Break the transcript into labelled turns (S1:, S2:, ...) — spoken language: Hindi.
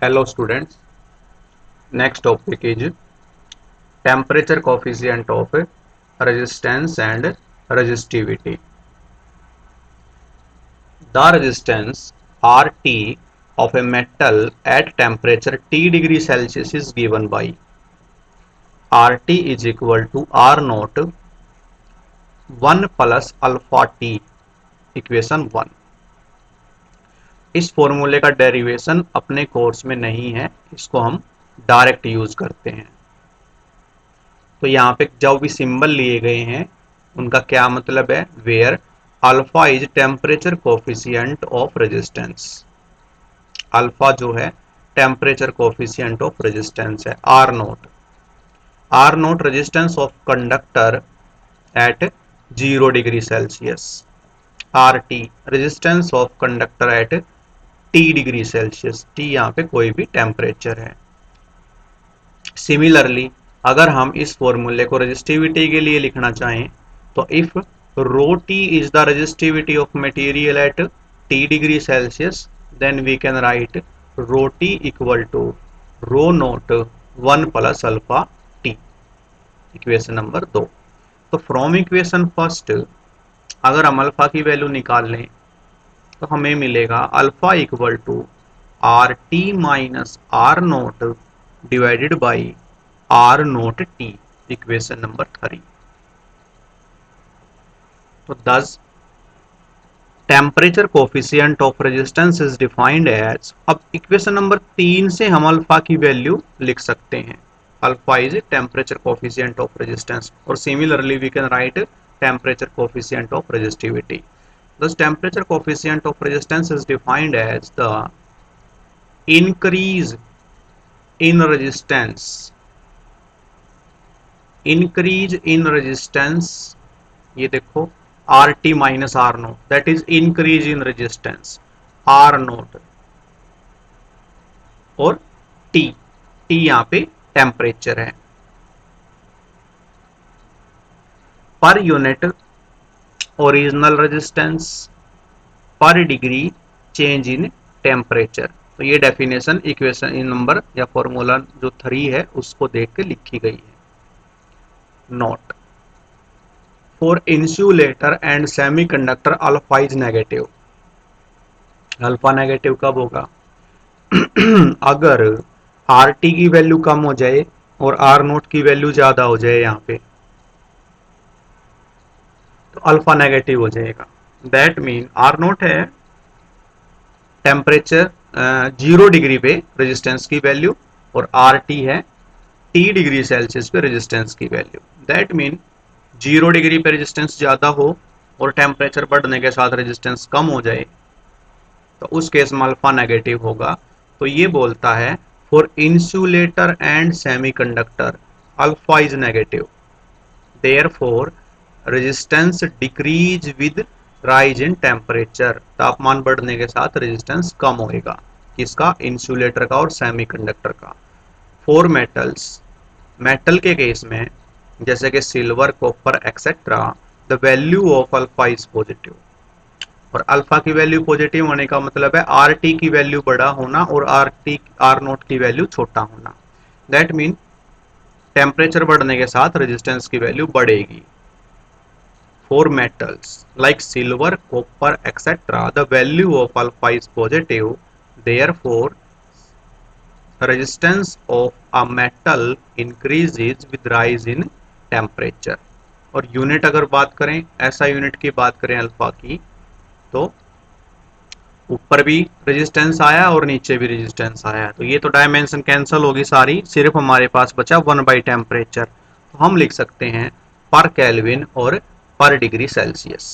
S1: Hello students, next topic is temperature coefficient of resistance and resistivity. The resistance RT of a metal at temperature T degree Celsius is given by RT is equal to R naught 1 plus alpha T, equation 1। इस फॉर्मूले का डेरिवेशन अपने कोर्स में नहीं है, इसको हम डायरेक्ट यूज करते हैं। तो यहाँ पे जो भी सिंबल लिए गए हैं उनका क्या मतलब है, where alpha is temperature coefficient of resistance. Alpha जो है टेम्परेचर कोफिशिएंट ऑफ रेजिस्टेंस है, R naught resistance of conductor at 0 degree Celsius, R T resistance of conductor at T degree Celsius, T यहाँ पे कोई भी टेम्परेचर है। सिमिलरली अगर हम इस फॉर्मूले को रेजिस्टिविटी के लिए लिखना चाहें तो if rho T is the resistivity of material at T degree Celsius then we can write rho T equal to rho naught 1 plus alpha T, equation number 2। तो फ्रॉम इक्वेशन फर्स्ट अगर हम अल्फा की वैल्यू निकाल लें तो हमें मिलेगा alpha equal to R T minus R naught divided by R naught T, equation number 3। तो thus temperature coefficient of resistance is defined as, अब इक्वेशन नंबर 3 से हम अल्फा की वैल्यू लिख सकते हैं, alpha is temperature coefficient of resistance, और similarly we can write temperature coefficient of resistivity. Thus temperature coefficient of resistance is defined as the increase in resistance, ये देखो R T minus R naught that is increase in resistance, R naught और टी, टी यहाँ पे टेम्परेचर है, per unit original resistance per degree change in temperature. तो ये डेफिनेशन इक्वेशन नंबर या फॉर्मूला जो 3 है उसको देख के लिखी गई है। Note for insulator and semiconductor alpha is negative, alpha negative कब होगा अगर आर टी की वैल्यू कम हो जाए और आर नोट की वैल्यू ज्यादा हो जाए यहाँ पे, तो अल्फा नेगेटिव हो जाएगा। दैट मीन आर नोट है टेम्परेचर 0 डिग्री पे रेजिस्टेंस की वैल्यू और आर टी है टी डिग्री सेल्सियस पे रेजिस्टेंस की वैल्यू। दैट मीन 0 डिग्री पे रेजिस्टेंस ज़्यादा हो और टेम्परेचर बढ़ने के साथ रेजिस्टेंस कम हो जाए तो उस केस में अल्फा नेगेटिव होगा। तो ये बोलता है for insulator and semiconductor alpha is negative, therefore resistance decrease with rise in temperature, तापमान बढ़ने के साथ रेजिस्टेंस कम होएगा, किसका, इंसुलेटर का और सेमीकंडक्टर का। फोर मेटल्स, मेटल के केस में जैसे कि silver, copper etcetera, the value of alpha is positive, और अल्फा की वैल्यू पॉजिटिव होने का मतलब है आर टी की वैल्यू बड़ा होना और आर नोट की वैल्यू छोटा होना। दैट मीन टेम्परेचर बढ़ने के साथ रेजिस्टेंस की वैल्यू बढ़ेगी। For metals like silver, copper, etc., the value of alpha is positive. Therefore, resistance of a metal increases with rise in temperature. और यूनिट अगर बात करें, ऐसा यूनिट की बात करें अल्फा की, तो ऊपर भी रेजिस्टेंस आया और नीचे भी रेजिस्टेंस आया, तो ये तो डायमेंशन कैंसिल होगी सारी, सिर्फ हमारे पास बचा 1 बाई टेम्परेचर। तो हम लिख सकते हैं पर केल्विन और पर डिग्री सेल्सियस।